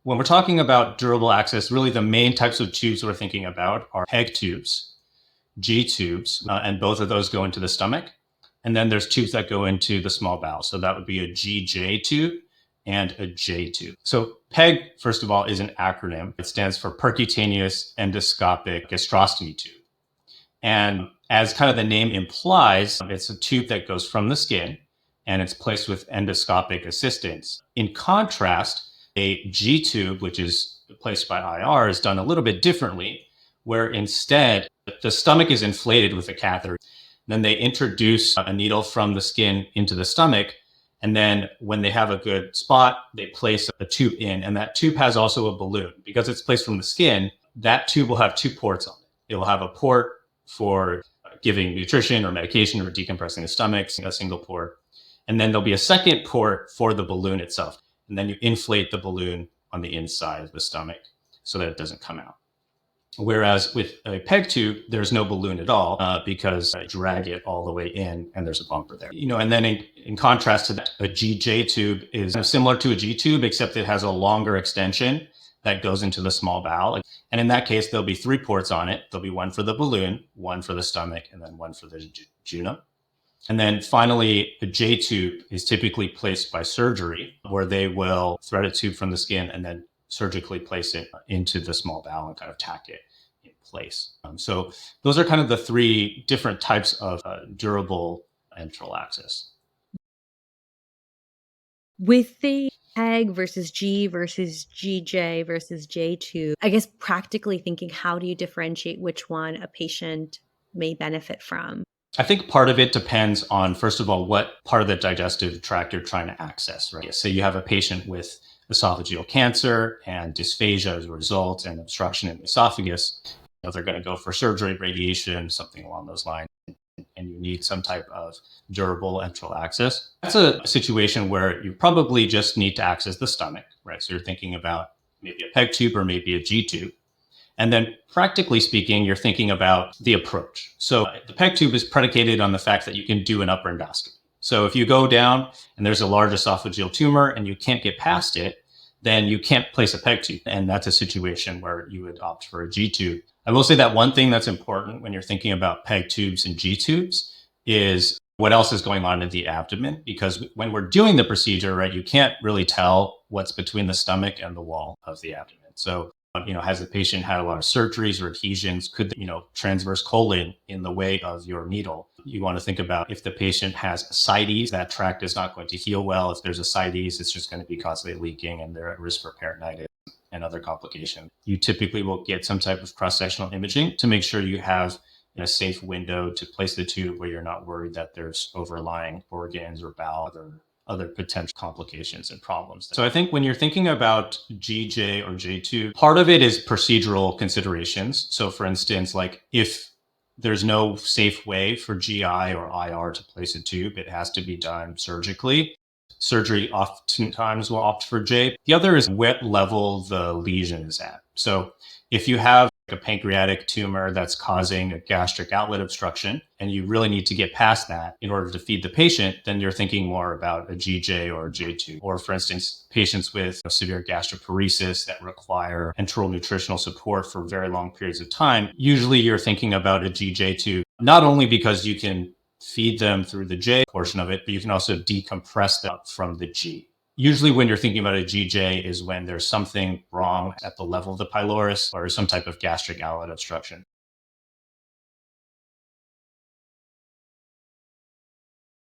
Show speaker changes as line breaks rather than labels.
When we're talking about durable access, really the main types of tubes we're thinking about are PEG tubes, G tubes, and both of those go into the stomach. And then there's tubes that go into the small bowel. So that would be a GJ tube and a J tube. So PEG, first of all, is an acronym. It stands for percutaneous endoscopic gastrostomy tube. And as kind of the name implies, it's a tube that goes from the skin and it's placed with endoscopic assistance. In contrast, a G tube, which is placed by IR, is done a little bit differently, where instead the stomach is inflated with a catheter. Then they introduce a needle from the skin into the stomach. And then when they have a good spot, they place a tube in. And that tube has also a balloon. Because it's placed from the skin, that tube will have two ports on it. It will have a port for giving nutrition or medication or decompressing the stomach, a single port. And then there'll be a second port for the balloon itself. And then you inflate the balloon on the inside of the stomach so that it doesn't come out. Whereas with a PEG tube, there's no balloon at all because I drag it all the way in and there's a bumper there. And then in contrast to that, a GJ tube is similar to a G tube, except it has a longer extension that goes into the small bowel. And in that case, there'll be three ports on it. There'll be one for the balloon, one for the stomach, and then one for the jejunum. And then finally, a J tube is typically placed by surgery, where they will thread a tube from the skin and then surgically place it into the small bowel and kind of tack it in place. So those are kind of the three different types of durable enteral access.
With the PEG versus G versus GJ versus J2, I guess practically thinking, how do you differentiate which one a patient may benefit from?
I think part of it depends on, first of all, what part of the digestive tract you're trying to access, right? So you have a patient with esophageal cancer and dysphagia as a result and obstruction in the esophagus. They're going to go for surgery, radiation, something along those lines. And you need some type of durable enteral access. That's a situation where you probably just need to access the stomach, right? So you're thinking about maybe a PEG tube or maybe a G tube. And then practically speaking, you're thinking about the approach. So the PEG tube is predicated on the fact that you can do an upper endoscopy. So if you go down and there's a large esophageal tumor and you can't get past it, then you can't place a PEG tube. And that's a situation where you would opt for a G tube. I will say that one thing that's important when you're thinking about PEG tubes and G tubes is what else is going on in the abdomen. Because when we're doing the procedure, right, you can't really tell what's between the stomach and the wall of the abdomen. So has the patient had a lot of surgeries or adhesions? Could transverse colon in the way of your needle? You want to think about if the patient has ascites, that tract is not going to heal well. If there's ascites, it's just going to be constantly leaking and they're at risk for peritonitis and other complications. You typically will get some type of cross-sectional imaging to make sure you have a safe window to place the tube where you're not worried that there's overlying organs or bowel or other potential complications and problems. So I think when you're thinking about GJ or J2, part of it is procedural considerations. So for instance, like if there's no safe way for GI or IR to place a tube, it has to be done surgically. Surgery oftentimes will opt for J. The other is what level the lesion is at. So if you have a pancreatic tumor that's causing a gastric outlet obstruction, and you really need to get past that in order to feed the patient, then you're thinking more about a GJ or a J2. Or for instance, patients with severe gastroparesis that require enteral nutritional support for very long periods of time, usually you're thinking about a GJ tube, not only because you can feed them through the J portion of it, but you can also decompress them from the G. Usually when you're thinking about a GJ is when there's something wrong at the level of the pylorus or some type of gastric outlet obstruction.